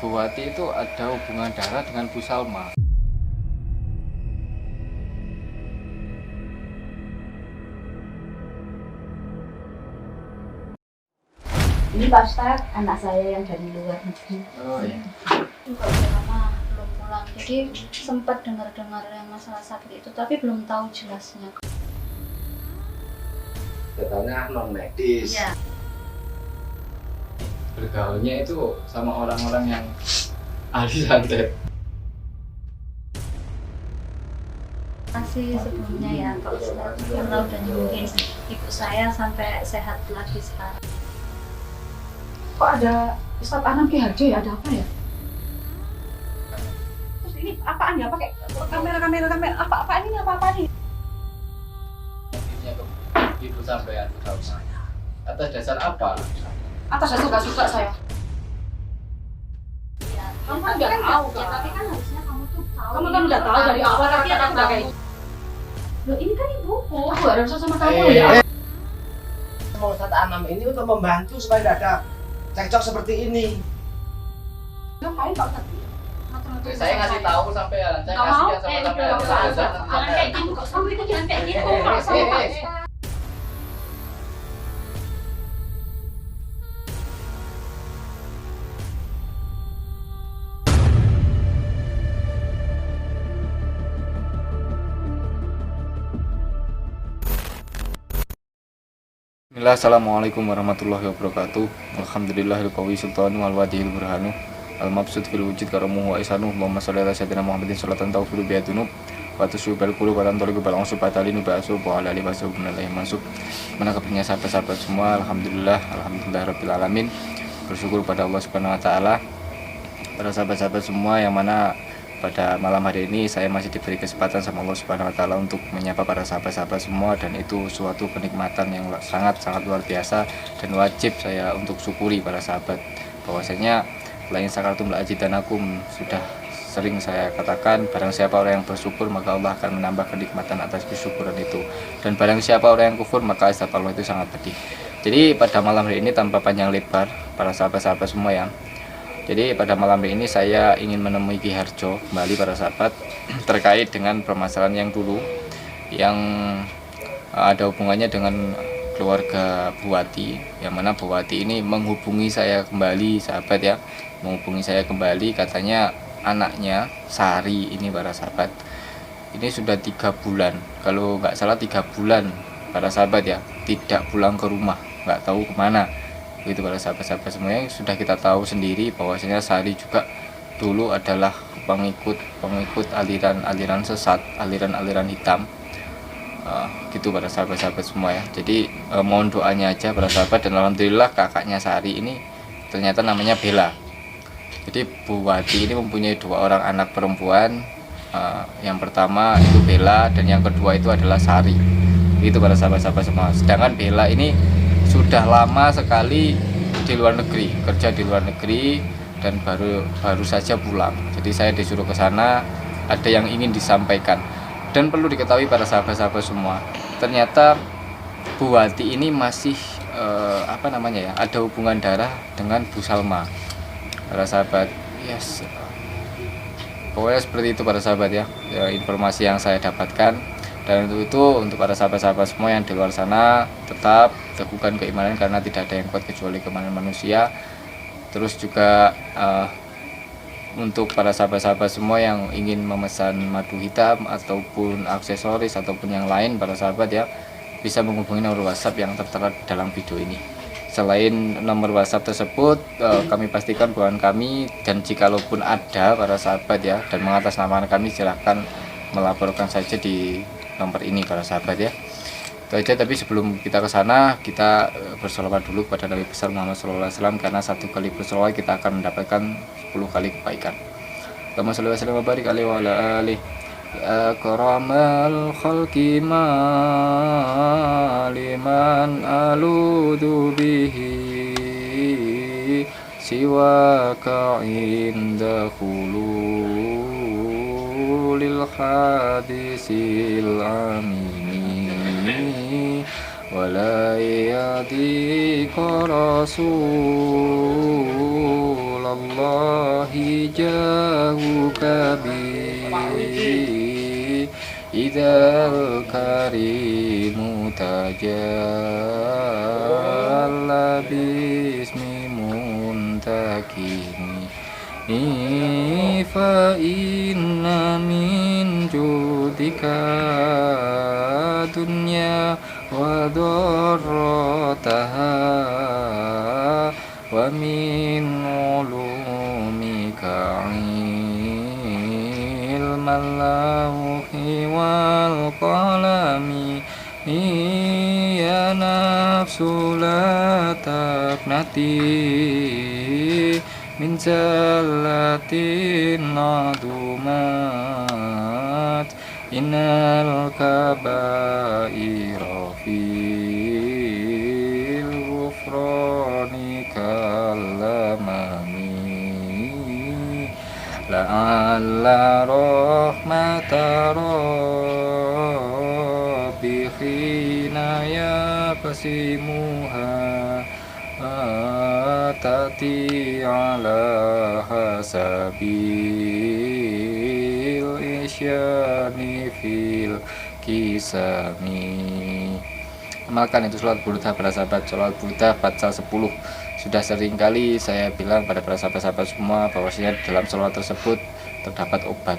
Bu Wati itu ada hubungan darah dengan Bu Salma. Ini Pak Ustadz, anak saya yang dari luar negeri. Oh iya. Juga udah lama belum pulang, jadi sempat dengar-dengar yang masalah sakit itu, tapi belum tahu jelasnya. Katanya non medis. Iya. Bergaulnya itu sama orang-orang yang ahli santet. Masih sebelumnya ya Pak Ustadz, karena udah nyembuhin ibu saya sampai sehat lagi sekarang. Kok ada Ustadz Anam Ki Harjo ya? Ada apa ya? Terus ini apaan ya? Pakai kamera apa ini nih? Intinya ke ibu sampean atas dasar apa? Atas dasar gak suka saya. Iya. Kamu Tapi nggak tahu, ya, kan? tapi kan harusnya kamu tuh tahu. Kamu kan udah tahu dari awal tapi kata-kata udah kayak kayak Loh, ini kan ibuku. Aku gak ada urusan sama kamu ya. Mau Ustadz Anam ini untuk membantu supaya tidak ada cekcok seperti ini. Ngapain Pak Ustadz? Saya ngasih tahu sampean, saya Nggak kasih mau. ya sama sampean. Nggak usah. Jangan kayak gitu kok, kamu itu jangan kayak gitu. Eh, Kok sama eh, Pak eh. Ustadz. Bismillah, assalamualaikum warahmatullahi wabarakatuh. Alhamdulillahilqawi sultanu wal wadihil burhanu al-mabsud fil wujud karamuhu wa isanu Muhammad sallallahu alaihi wasallam Muhammadin sholatan tawfilu biha dunub wa tusyubal qulub wa tantaliqu bal ansu batalinu ba'su wa ala alihi wasahbihi mansub. Menangkapnya sahabat-sahabat semua, alhamdulillah rabbil alamin. Bersyukur pada Allah Subhanahu wa taala. Para sahabat-sahabat semua yang mana pada malam hari ini saya masih diberi kesempatan sama Allah Subhanahu wa taala untuk menyapa para sahabat-sahabat semua, dan itu suatu kenikmatan yang sangat-sangat luar biasa dan wajib saya untuk syukuri para sahabat. Bahwasanya lain sakartum la ajidanakum, sudah sering saya katakan, barang siapa orang yang bersyukur maka Allah akan menambah kenikmatan atas kesyukuran itu, dan barang siapa orang yang kufur maka azab Allah itu sangat pedih. Jadi pada malam hari ini tanpa panjang lebar para sahabat-sahabat semua ya, jadi pada malam hari ini saya ingin menemui Ki Harjo kembali para sahabat terkait dengan permasalahan yang dulu yang ada hubungannya dengan keluarga Bu Wati, yang mana Bu Wati ini menghubungi saya kembali sahabat ya, menghubungi saya kembali, katanya anaknya Sari ini para sahabat ini sudah 3 bulan, kalau nggak salah 3 bulan para sahabat ya, tidak pulang ke rumah, nggak tahu kemana. Itu para sahabat-sahabat semuanya sudah kita tahu sendiri bahwasanya Sari juga dulu adalah pengikut aliran sesat, aliran hitam, gitu para sahabat-sahabat semua ya. Jadi mohon doanya aja para sahabat, dan alhamdulillah kakaknya Sari ini ternyata namanya Bella. Jadi Bu Wati ini mempunyai 2 orang anak perempuan, yang pertama itu Bella dan yang kedua itu adalah Sari. Itu para sahabat-sahabat semua. Sedangkan Bella ini sudah lama sekali di luar negeri, kerja di luar negeri, dan baru saja pulang. Jadi saya disuruh ke sana, ada yang ingin disampaikan. Dan perlu diketahui para sahabat-sahabat semua, ternyata Bu Wati ini masih ada hubungan darah dengan Bu Salma. Para sahabat, yes. Pokoknya seperti itu para sahabat ya, informasi yang saya dapatkan. Dan untuk para sahabat-sahabat semua yang di luar sana, tetap teguhkan keimanan karena tidak ada yang kuat kecuali keimanan manusia. Terus juga untuk para sahabat-sahabat semua yang ingin memesan madu hitam ataupun aksesoris ataupun yang lain, para sahabat ya, bisa menghubungi nomor WhatsApp yang tertera dalam video ini. Selain nomor WhatsApp tersebut, kami pastikan bahwa kami, dan jikalaupun ada para sahabat ya, dan mengatasnamakan kami, silahkan melaporkan saja di nomor ini para sahabat ya. Itu aja, tapi sebelum kita ke sana, kita bersolawat dulu kepada Nabi besar Muhammad SAW, karena 1 kali bersolawat kita akan mendapatkan 10 kali kebaikan. Allahumma sholli wa sallim wa barik alaihi wa ala alihi ya akramal khalqi ma liman aludu bihi siwaka inda khululil hadisil amini wala yadika rasulullah Allahi jahuka bi Idzal karimu tajalla bismi muntakimi fa inna min judika dunya wa darrataha wa min ulumika ilmal lawhi wal qalami ya nafsu la taqnati min zallatin adumat innal kabaira fil ghufrani kalamani la'alla rahmata rabbi khina yaqsimuha tati ala hasabil isyani fil kisami. Amalkan itu sholat burdah para sahabat. Sholat burdah Patsal 10. Sudah sering kali saya bilang pada para sahabat-sahabat semua bahwasanya dalam sholat tersebut terdapat obat.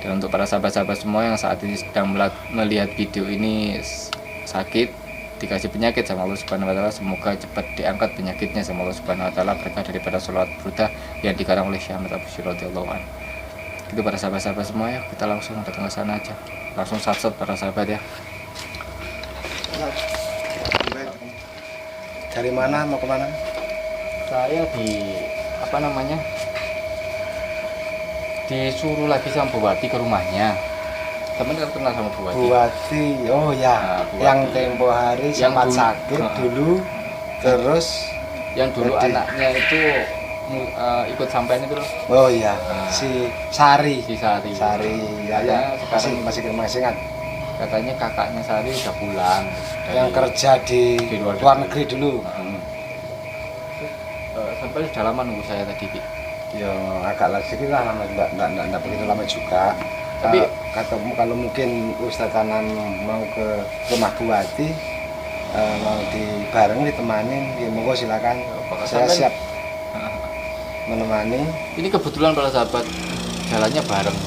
Dan untuk para sahabat-sahabat semua yang saat ini sedang melihat video ini sakit, dikasih penyakit sama Allah Subhanahu wa taala, semoga cepat diangkat penyakitnya sama Allah Subhanahu wa taala berkah daripada sholat burdah yang dikarang oleh Syekh Ahmad Abusyir radhiyallahu anhu. Itu para sahabat-sahabat semua ya, kita langsung datang ke sana aja. Langsung satset para sahabat ya. Dari mana mau kemana? Saya disuruh lagi sama Bu Wati ke rumahnya. Temen kan kenal sama Bu Wati. Bu Wati, oh ya, Nah, Bu yang Wati. tempo hari Yang sempat dulu- sakit dulu, terus Yang dulu Jadi- anaknya itu ikut sampean itu loh, oh iya, Nah. si Sari, si Sari. Sari, ya, Katanya ya, sekarang masih ingat, katanya kakaknya Sari udah pulang yang kerja di di luar luar negeri dulu. Sampai sudah lama nunggu saya tadi, Bi. Ya agak lagi sedikit lah, lama enggak begitu lama juga. Tapi- ketemu kalau mungkin Ustadz Tanan mau ke rumah Bu Wati, mau bareng ditemanin, ya monggo silakan. Apakah Saya sampean- siap menemani. Ini kebetulan para sahabat jalannya bareng.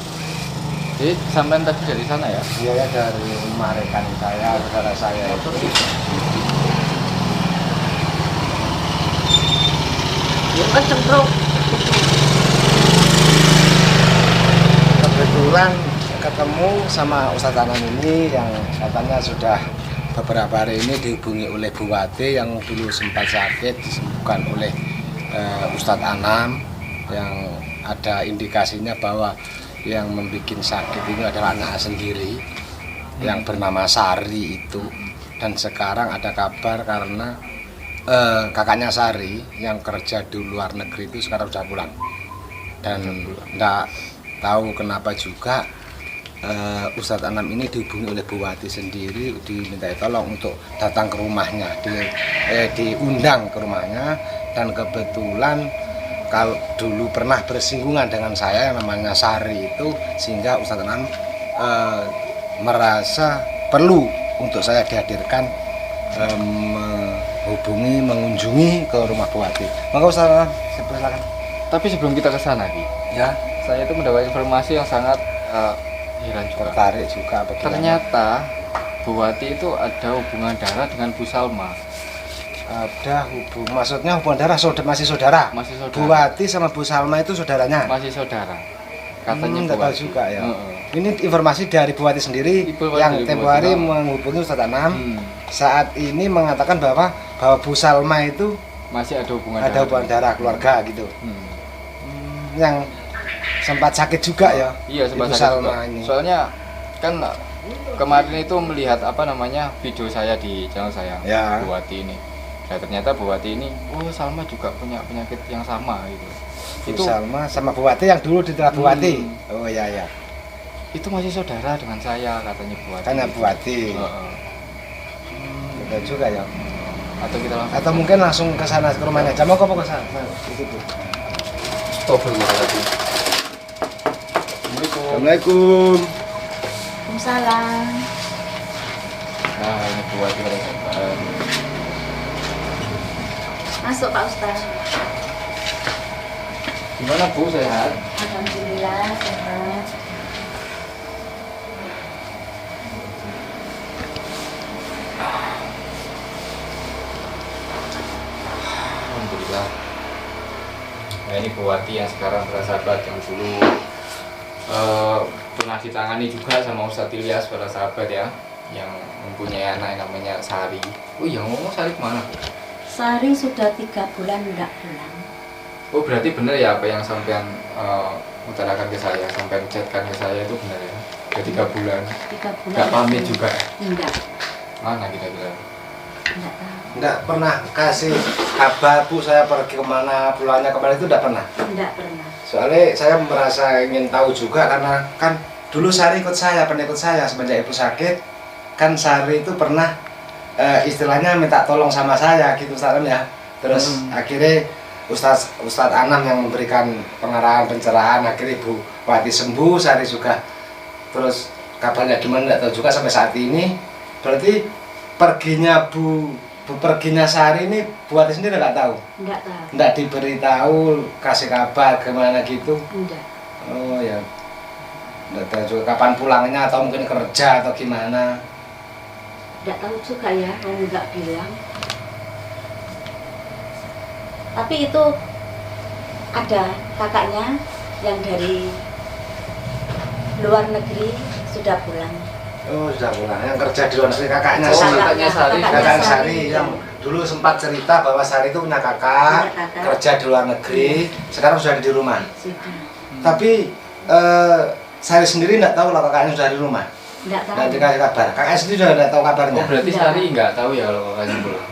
Jadi sampean tadi dari sana ya? Iya ya, dari rumah rekan saya, saudara saya itu. Ya kenceng, Bro. Kebetulan ketemu sama Ustadz Tanan ini yang katanya sudah beberapa hari ini dihubungi oleh Bu Wati yang dulu sempat sakit, disembuhkan oleh Ustadz Anam, yang ada indikasinya bahwa yang membuat sakit itu adalah anak sendiri yang bernama Sari itu. Dan sekarang ada kabar karena kakaknya Sari yang kerja di luar negeri itu sekarang sudah pulang, dan enggak tahu kenapa juga Ustadz Anam ini dihubungi oleh Bu Wati sendiri, diminta tolong untuk datang ke rumahnya, diundang ke rumahnya. Dan kebetulan kalau dulu pernah bersinggungan dengan saya yang namanya Sari itu, sehingga Ustadz Anam merasa perlu untuk saya dihadirkan, mengunjungi ke rumah Bu Wati. Maka Ustadz Anam, silakan. Tapi sebelum kita ke sana, Ki, Ya, saya itu mendapat informasi yang sangat heran juga. tertarik juga bagaimana. Ternyata Bu Wati itu ada hubungan darah dengan Bu Salma. Ada maksudnya hubungan darah, masih saudara. Masih saudara. Bu Wati sama Bu Salma itu saudaranya. Masih saudara. Katanya Nggak Bu tahu Wati. juga ya. Heeh. Ini informasi dari Bu Wati sendiri Bu Wati yang dari Bu tempo Wati. hari menghubungi Ustadz Anam. Hmm. Saat ini mengatakan bahwa Bu Salma itu Masih ada hubungan ada hubungan darah keluarga gitu. Hmm. Yang sempat sakit juga ya. Iya, Ibu sebab Salma ini. soalnya kan kemarin itu melihat video saya di channel saya, Ya. Bu Wati ini. Nah, ternyata Bu Wati ini, oh Salma juga punya penyakit yang sama gitu. Bu Itu Salma sama Bu Wati yang dulu ditelah Bu Wati. Oh iya ya. itu masih saudara dengan saya, katanya Bu Wati. Karena Bu Wati. Heeh. Betul juga ya. Atau kita langsung Atau mungkin langsung ke sana ke rumahnya. Jamu kok ke sana? Itu tuh. Astagfirullahaladzim. Assalamualaikum. Assalamualaikum. Waalaikumsalam. Nah, ini buat pada sahabat. Masuk Pak Ustaz. Gimana Bu, sehat? Alhamdulillah sehat. Alhamdulillah. Nah ini Bu Wati yang sekarang bersahabat, yang dulu pernah ditangani juga sama Ustadz Ilyas para sahabat ya, yang mempunyai anak yang namanya Sari. Oh iya, ngomong Sari kemana Bu? Sari sudah 3 bulan enggak pulang. Oh berarti benar ya apa yang sampean utarakan ke saya, sampean chatkan ke saya itu benar ya? Udah 3 bulan. 3 bulan. Gak pamit juga? Enggak. Mana kira-kira? Enggak tahu. Enggak pernah kasih kabar Bu saya pergi kemana, pulangnya kemana itu enggak pernah. Enggak pernah. Soalnya saya merasa ingin tahu juga karena kan dulu Sari ikut saya, pernah ikut saya semenjak ibu sakit. Kan Sari itu pernah istilahnya minta tolong sama saya gitu Ustaz ya. Terus akhirnya Ustadz Anam yang memberikan pengarahan pencerahan, akhirnya Ibu Wati sembuh, Sari juga. Terus kabarnya gimana enggak tahu juga sampai saat ini. Berarti perginya Sari ini Bu Wati sendiri nggak tahu? Enggak tahu. Nggak diberitahu, kasih kabar gimana gitu? Enggak. Oh ya, nggak tahu juga kapan pulangnya atau mungkin kerja atau gimana? Enggak tahu juga ya, mau enggak bilang. Tapi itu ada kakaknya yang dari luar negeri sudah pulang. Oh sudah pulang, yang kerja di luar negeri kakaknya Oh, sih. kakaknya Sari. Kakak Sari yang dulu sempat cerita bahwa Sari itu punya kakak, Punya kakak. kerja di luar negeri, sekarang sudah ada di rumah. Sudah. Tapi Sari sendiri nggak tahu lah kakaknya sudah di rumah. Enggak tahu. Nggak dikasih kabar. Kakaknya sendiri sudah nggak tahu kabarnya. Oh berarti Enggak. Sari nggak tahu ya kalau kakaknya pulang?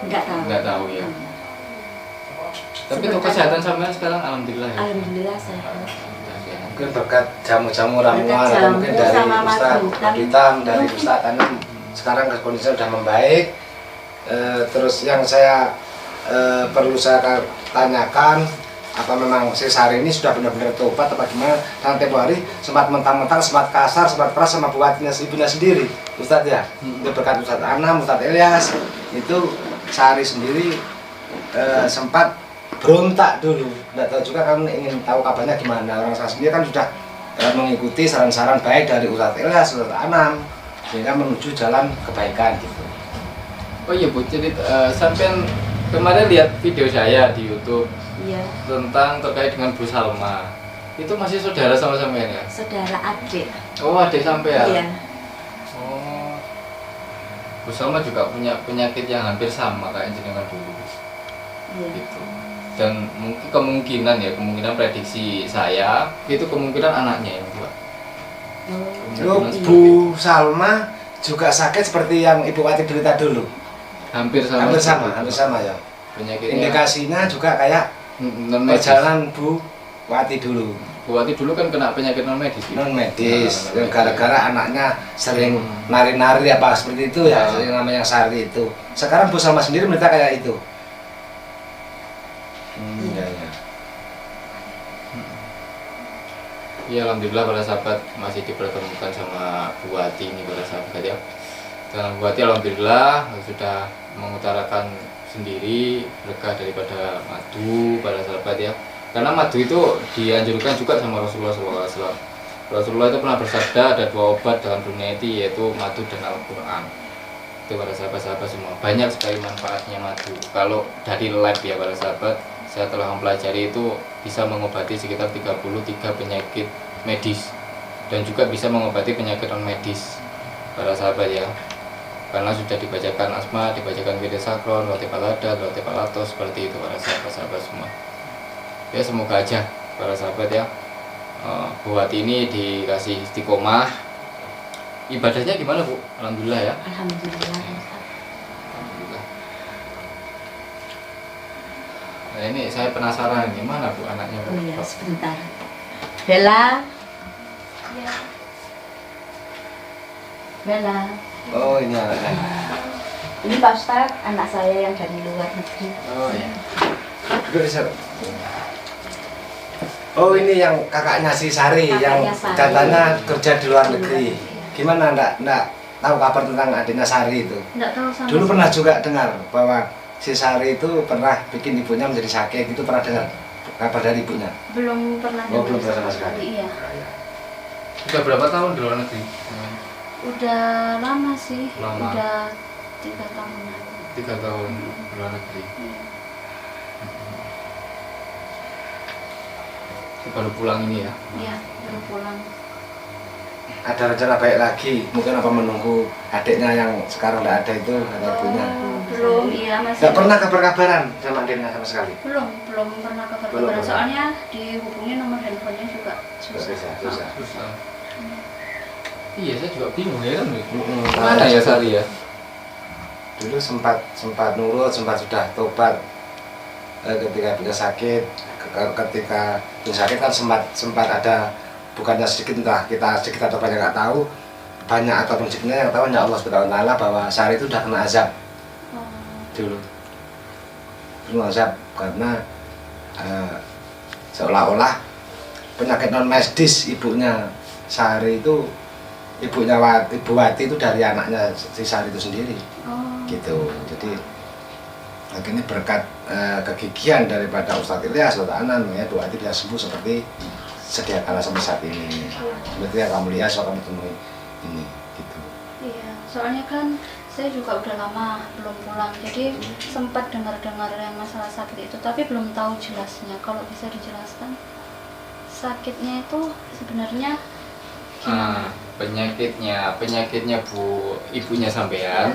Enggak tahu. Nggak tahu ya. Tapi untuk kesehatan sampean sekarang alhamdulillah ya. Alhamdulillah sehat. Mungkin berkat jamu-jamu ramuan Berkat atau jamu mungkin dari sama Ustadz madu, kan? Hitam, dari Ustadz Anam sekarang kondisinya sudah membaik. Terus yang saya perlu saya tanyakan, apa memang si Sari ini sudah benar-benar tobat atau gimana? Karena tempo hari sempat mentang-mentang, sempat kasar, sempat keras sama buatnya ibunya sendiri, Ustadz ya. Itu berkat Ustadz Anam, Ustadz Ilyas, itu Sari sendiri sempat berontak dulu. Nggak tahu juga kamu ingin tahu kabarnya gimana. Orang saya sendiri kan sudah mengikuti saran-saran baik dari Ustadz Ilyas, Ustadz Anam, sehingga menuju jalan kebaikan gitu. Oh iya Bu, jadi sampean kemarin lihat video saya di YouTube Iya. tentang terkait dengan Bu Salma. Itu masih saudara sama sampean ya? Saudara adik. Oh adik sampean. Iya. Oh. Bu Salma juga punya penyakit yang hampir sama kayak jenengan dulu. Iya. Gitu. Dan mungkin kemungkinan prediksi saya itu kemungkinan anaknya yang tua. Oh, Oh, Bu Salma juga sakit seperti yang Ibu Wati derita dulu. Hampir sama. Hampir sama ya. Penyakitnya. Indikasinya juga kayak non medis. perjalanan Bu Wati dulu. Bu Wati dulu kan kena penyakit non medis. Non medis, Nah, yang gara-gara anaknya sering nari-nari apa seperti itu ya, Nah. yang namanya Sari itu. Sekarang Bu Salma sendiri menderita kayak itu. Iya, iya. Ya alhamdulillah para sahabat masih dipertemukan sama Bu Wati ini para sahabat ya. Dan Bu Wati alhamdulillah sudah mengutarakan sendiri berkah daripada madu para sahabat ya. Karena madu itu dianjurkan juga sama Rasulullah SAW. Rasulullah itu pernah bersabda ada 2 obat dalam dunia ini yaitu madu dan Al-Quran. Itu para sahabat-sahabat semua. Banyak sekali manfaatnya madu. Kalau dari lab ya para sahabat, saya telah mempelajari itu bisa mengobati sekitar 33 penyakit medis dan juga bisa mengobati penyakit non medis para sahabat ya, karena sudah dibacakan asma, dibacakan wirid sakron, roti palada, roti palatos, seperti itu para sahabat-sahabat semua ya. Semoga aja para sahabat ya Bu Wati ini dikasih istiqomah. Ibadahnya gimana Bu? Alhamdulillah ya. Alhamdulillah. Alhamdulillah. Nah ini saya penasaran gimana Bu anaknya Bu? Oh iya, sebentar. Bella. Iya. Bella. Oh, ini anaknya. Ini Pak Ustadz, anak saya yang dari luar negeri. Oh ya. Duduk di sana. Oh ini yang kakaknya si Sari yang Kakaknya Sari. katanya kerja di luar negeri. Gimana ndak tahu kabar tentang adiknya Sari itu? Nggak tahu sama Dulu pernah juga dengar bahwa si Sari itu pernah bikin ibunya menjadi sakit, itu pernah dengar kabar dari ibunya? belum pernah Oh, dengar belum pernah sama sekali. Iya. Udah berapa tahun di luar negeri? Udah lama sih. Lama. Udah 3 tahunan. 3 tahun di luar negeri. Iya. Baru pulang ini ya. Iya, baru pulang. Ada rencana baik lagi, mungkin apa menunggu adiknya yang sekarang tidak ada itu kata ibunya. Belum, iya masih. Nggak pernah kabar-kabaran sama adiknya sama sekali. Belum pernah Belum kabar-kabaran. pernah. Soalnya dihubungi nomor handphonenya juga susah. Susah. Susah. Iya, saya juga bingung ya kan. Mm-mm. Mana ya Sari ya? Dulu sempat nurut, sempat sudah tobat ketika punya sakit. Ketika punya sakit kan sempat ada, bukannya sedikit, entah kita sedikit atau banyak nggak tahu, banyak ataupun sedikitnya yang tahu hanya Allah Subhanahu wa Ta'ala bahwa Sari itu sudah kena azab Oh, dulu. Kena azab karena seolah-olah penyakit non medis ibunya Sari itu, Ibu Wati itu dari anaknya si Sari itu sendiri oh. gitu. Jadi akhirnya berkat kegigihan daripada Ustadz Ilyas, Ustadz Anan, ya Bu Wati bisa sembuh seperti sedia kala sampai saat ini. Seperti yang kamu lihat, soal kamu temui ini gitu. Iya, soalnya kan saya juga udah lama belum pulang, jadi sempat dengar-dengar yang masalah sakit itu, tapi belum tahu jelasnya. Kalau bisa dijelaskan sakitnya itu sebenarnya gimana? Penyakitnya ibunya sampean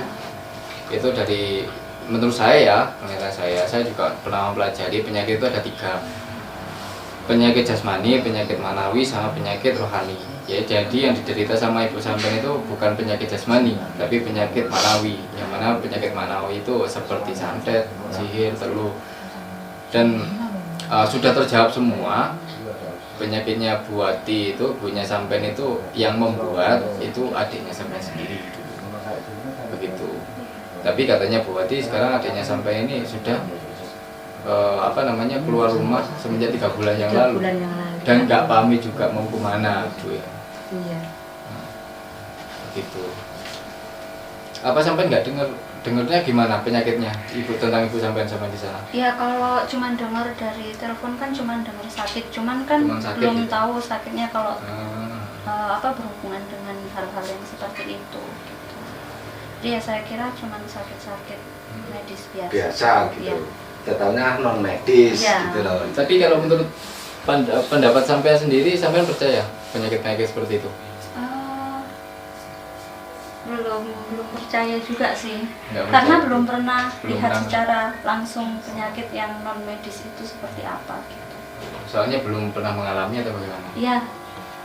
itu dari, menurut saya ya, penelitian saya juga pernah mempelajari penyakit itu ada 3, penyakit jasmani, penyakit manawi, sama penyakit rohani. Ya, jadi yang diderita sama ibu sampean itu bukan penyakit jasmani, tapi penyakit manawi. Yang mana penyakit manawi itu seperti santet, sihir, teluh, dan sudah terjawab semua. Penyakitnya Bu Wati itu, ibunya sampean itu yang membuat itu adiknya sampean sendiri, begitu. Tapi katanya Bu Wati sekarang adiknya sampean ini sudah keluar rumah semenjak 3 bulan yang lalu, dan nggak pamit juga mau kemana, Bu ya. Iya. Begitu. Apa sampean nggak dengarnya gimana penyakitnya tentang ibu sampean sama di sana? Ya kalau cuman dengar dari telepon kan cuman dengar sakit, cuman kan Cuman sakit, belum gitu. tahu sakitnya kalau Ah, berhubungan dengan hal-hal yang seperti itu gitu. Jadi ya saya kira cuman sakit-sakit medis biasa. Biasa Iya. gitu. Kita tahunya non medis Ya. gitu loh. tapi kalau menurut pendapat sampean sendiri, sampean percaya penyakit-penyakit seperti itu? Belum percaya juga sih, Nggak karena percaya. belum pernah Belum lihat pernah. secara langsung penyakit yang non medis itu seperti apa gitu. Soalnya belum pernah mengalami atau bagaimana? Iya,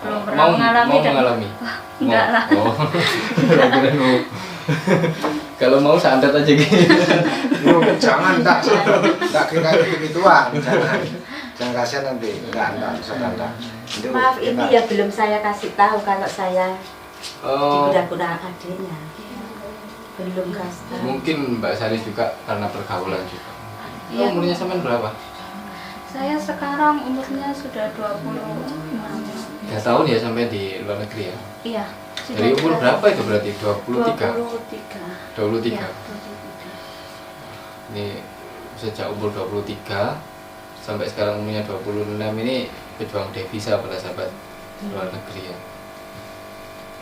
belum pernah mengalami mau dan mengalami? enggak lah. Oh. Kira-kira mau. Kalau mau santet aja gitu. Jangan tak kira begituan, jangan kasihan nanti, enggak enggak. Itu Maaf, ini kita- ya belum saya kasih tahu kalau saya Oh, dikuda-kuda adiknya. Belum kasih tahu. mungkin Mbak Sari juga karena pergaulan juga. Iya. Umurnya sampean berapa? Saya sekarang umurnya sudah 26. 3 tahun ya sampai di luar negeri ya. Iya. sudah Dari umur 3 berapa itu berarti? 23. 23. 23. Iya, 23. Ini sejak umur 23 sampai sekarang umurnya 26 ini pejuang devisa pada sahabat luar negeri ya.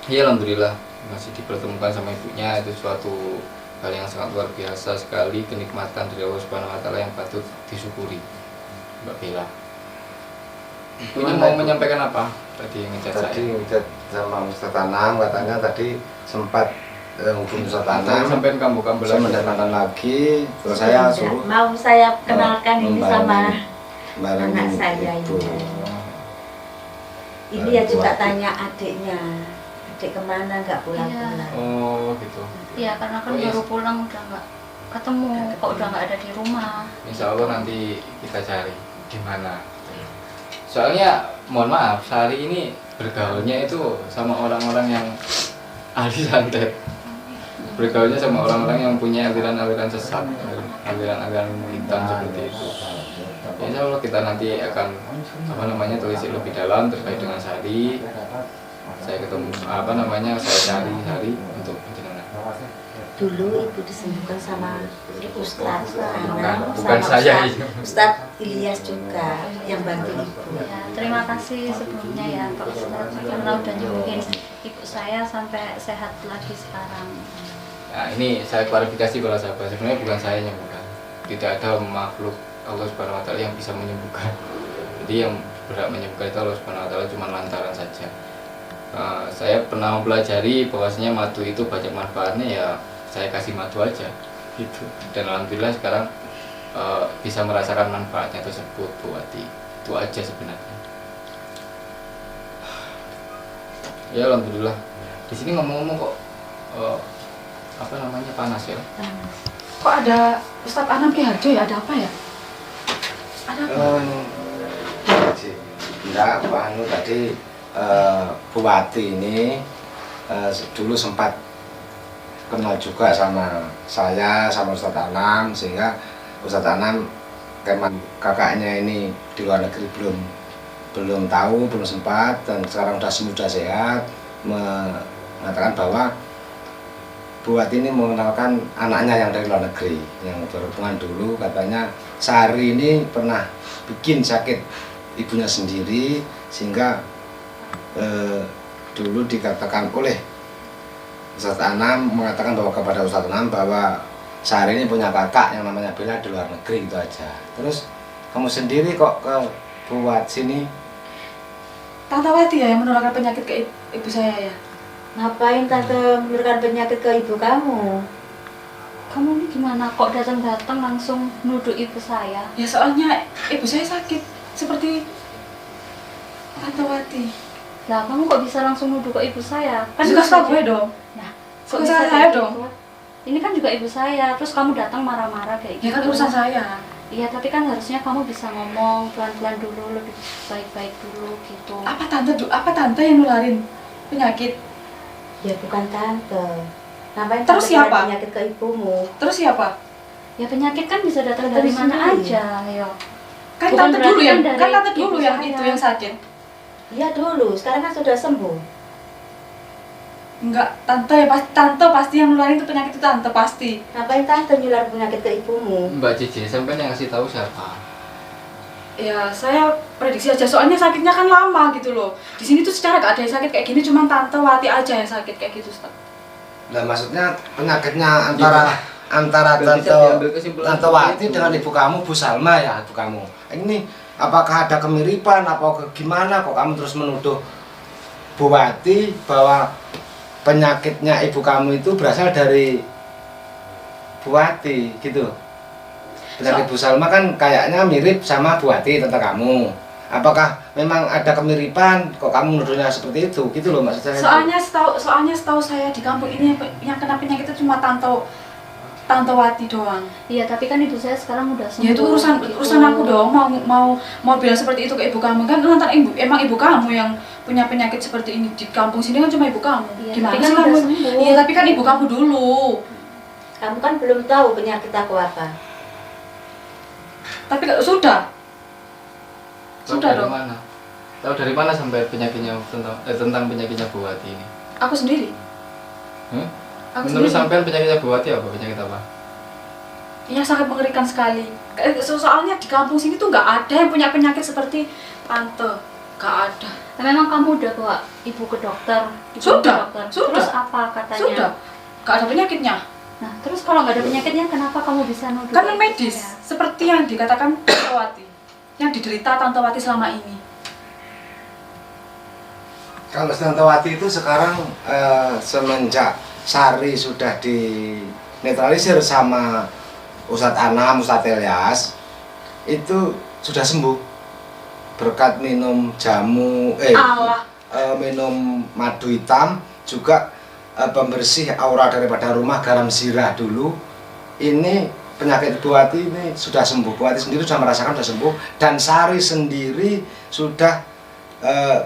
Ya alhamdulillah masih dipertemukan sama ibunya, itu suatu hal yang sangat luar biasa sekali, kenikmatan dari Allah Subhanahu wa Ta'ala yang patut disyukuri. Mbak Bella, ibunya mau menyampaikan apa tadi ngechat Tadi saya? ngechat sama Ustadz Anam, katanya tadi sempat hubungi Ustadz Anam, Sampai kamu saya mendatangkan lagi, terus saya Tidak. suruh Mau saya kenalkan ini sama bareng anak saya ibu. ini. Ini ya juga tanya adiknya, adik kemana nggak pulang-pulang. Oh gitu. Iya, karena kan Oh, iya. baru pulang udah nggak ketemu, kok udah nggak ada di rumah. Insya Allah nanti kita cari di mana. Soalnya mohon maaf, Sari ini bergaulnya itu sama orang-orang yang ahli santet. Bergaulnya sama orang-orang yang punya aliran-aliran sesat, aliran-aliran hitam seperti itu. Insya Allah kita nanti akan telisik lebih dalam terkait dengan Sari. Saya ketemu saya cari Sari untuk penjenengan. Dulu ibu disembuhkan sama Ustadz Anam, Bukan sama saya. Ustadz Ilyas juga yang bantu ibu. Ya, terima kasih sebelumnya ya Pak Ustadz karena udah nyembuhin ibu saya sampai sehat lagi sekarang. Nah, ini saya klarifikasi kalau sahabat, sebenarnya bukan saya yang menyembuhkan. Tidak ada makhluk Allah Subhanahu wa taala yang bisa menyembuhkan. Jadi yang berhak menyembuhkan itu Allah Subhanahu wa taala cuma lantaran saja. Saya pernah mempelajari bahwasanya madu itu banyak manfaatnya, ya saya kasih madu aja gitu. Dan alhamdulillah sekarang bisa merasakan manfaatnya tersebut Bu Wati. Itu aja sebenarnya. Ya alhamdulillah. Di sini ngomong-ngomong kok panas ya. Kok ada Ustadz Anam Ki Harjo ya? Ada apa ya? Ada apa? Enggak, Pak Anu tadi Bu Wati ini dulu sempat kenal juga sama saya, sama Ustadz Anam, sehingga Ustadz Anam kakaknya ini di luar negeri belum tahu, belum sempat, dan sekarang sudah sehat, mengatakan bahwa Bu Wati ini mengenalkan anaknya yang dari luar negeri, yang berhubungan dulu katanya Sari ini pernah bikin sakit ibunya sendiri, sehingga dulu dikatakan oleh Ustadz Anam, mengatakan bahwa kepada Ustadz Anam bahwa Sari ini punya kakak yang namanya Bella di luar negeri, itu aja. Terus kamu sendiri kok ke buat sini? Tante Wati ya yang menularkan penyakit ke ibu saya ya? Ngapain tante memberikan penyakit ke ibu kamu? Kamu ini gimana kok datang-datang langsung nuduh ibu saya? Ya soalnya ibu saya sakit seperti Tante Wati. Lah kamu kok bisa langsung nuduh ke ibu saya? Kan juga bisa gue aja. dong. Nah, Kok kok bisa bisa saya kayak dong? gitu? Ini kan juga ibu saya, terus kamu datang marah-marah kayak Ya gitu. kan urusan saya. Iya, tapi kan harusnya kamu bisa ngomong pelan-pelan dulu, lebih baik-baik dulu gitu. Apa tante yang nularin penyakit? Ya bukan tante. Ngapain Terus tante siapa? penyakit ke ibumu? Terus siapa? Ya penyakit kan bisa datang Tante dari mana sendiri. aja, ayo. Kan Bukan tante dulu berarti yang kan dari kan tante ibu dulu yang saya. itu yang sakit. Iya dulu, sekarang kan sudah sembuh. Enggak, tante pasti yang nularin itu penyakit itu tante pasti. Ngapain tante nyular penyakit ke ibumu? Mbak Cici, sampai yang ngasih tahu siapa? Ya saya prediksi aja, soalnya sakitnya kan lama gitu loh. Di sini tuh secara gak ada yang sakit kayak gini, cuma tante Wati aja yang sakit kayak gitu, Ustaz. Nah, maksudnya penyakitnya antara Berarti tante saya diambil kesimpulan Tante seperti Wati itu. dengan ibu kamu, Bu Salma ya, ibu kamu. Ini apakah ada kemiripan, gimana kok kamu terus menuduh Bu Wati bahwa penyakitnya ibu kamu itu berasal dari Bu Wati gitu? Penyakit Bu Salma kan kayaknya mirip sama Bu Wati, tante kamu. Apakah memang ada kemiripan kok kamu menuduhnya seperti itu? Gitu loh maksud saya. Soalnya setahu saya di kampung ini yang kena penyakit itu cuma tante Wati doang. Iya, tapi kan ibu saya sekarang udah sembuh. Ya itu urusan aku dong, mau bilang seperti itu ke ibu kamu kan lantaran emang ibu kamu yang punya penyakit seperti ini di kampung sini kan cuma ibu kamu. Iya, Gimana tapi sih kan kamu? udah sembuh. Iya tapi kan ibu kamu dulu. Kamu kan belum tahu penyakit aku apa. Tapi sudah Tahu Sudah dari dong. mana? Tahu dari mana sampai penyakitnya tentang penyakitnya Bu Wati ini? Aku sendiri. Hmm? Aku Menurut sendiri. sampean penyakitnya Bu Wati apa? Penyakit apa? Iya sangat mengerikan sekali. Soalnya di kampung sini tuh nggak ada yang punya penyakit seperti tante. Nggak ada. Nah, memang kamu udah bawa ibu ke dokter? Sudah, ke dokter. sudah. Terus apa katanya? Sudah. Nggak ada penyakitnya. Nah, terus kalau nggak ada penyakitnya, kenapa kamu bisa nuduh? Karena ibu medis. saya? Seperti yang dikatakan Tante Wati. Yang diderita Tante Wati selama ini. Kalau Tante Wati itu sekarang semenjak Sari sudah dinetralisir sama Ustadz Anam, Ustadz Ilyas, itu sudah sembuh berkat minum jamu, Allah. minum madu hitam, juga pembersih aura daripada rumah, garam zirah dulu. Ini penyakit Bu Wati ini sudah sembuh. Bu Wati sendiri sudah merasakan sudah sembuh, dan Sari sendiri sudah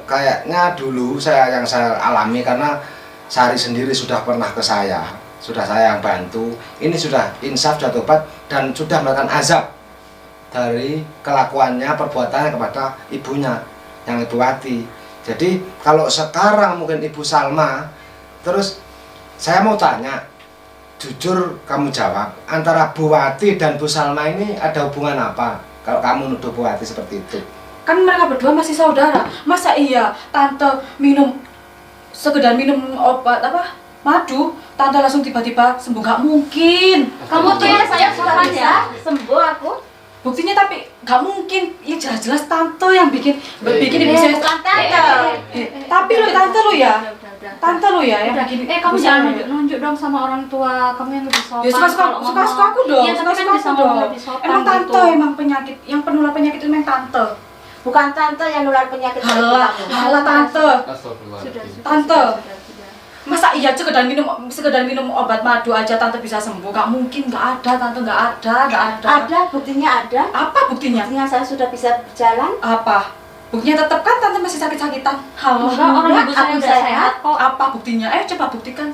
kayaknya dulu yang saya alami, karena Sari sendiri sudah pernah ke saya, sudah saya yang bantu. Ini sudah insaf, sudah tobat, dan sudah melakukan azab dari kelakuannya, perbuatannya kepada ibunya, yang Ibu Wati. Jadi kalau sekarang mungkin Ibu Salma, terus saya mau tanya, jujur kamu jawab, antara Bu Wati dan Bu Salma ini ada hubungan apa? Kalau kamu nuduh Bu Wati seperti itu. Kan mereka berdua masih saudara. Masa iya tante sekedar minum obat madu, tante langsung tiba-tiba sembuh? Gak mungkin. Kamu tuh yang saya sopan ya. Sembuh aku. Buktinya tapi gak mungkin. Ya jelas-jelas tante yang bikin ibu saya. Bukan tante. Tapi lo tante lo ya. Udah. Tante lo ya yang Udah. bikin. Kamu ibu jangan saya. nunjuk dong sama orang tua. Kamu yang lebih sopan. Ya suka aku dong. Iya, tapi kan bisa ngomong lebih sopan. Emang tante gitu. emang penyakit yang penular penyakit itu memang tante. Bukan tante yang nular penyakit itu Halah, kamu. halah tante. Sudah. Tante. Masa iya sekedar minum obat madu aja tante bisa sembuh? Gak mungkin, gak ada tante, gak ada. Ada, buktinya ada. Apa buktinya? Buktinya saya sudah bisa berjalan. Apa? Buktinya tetap kan tante masih sakit-sakitan. Halo, Enggak, orang ibu saya aku udah sehat kok. apa buktinya? Coba buktikan.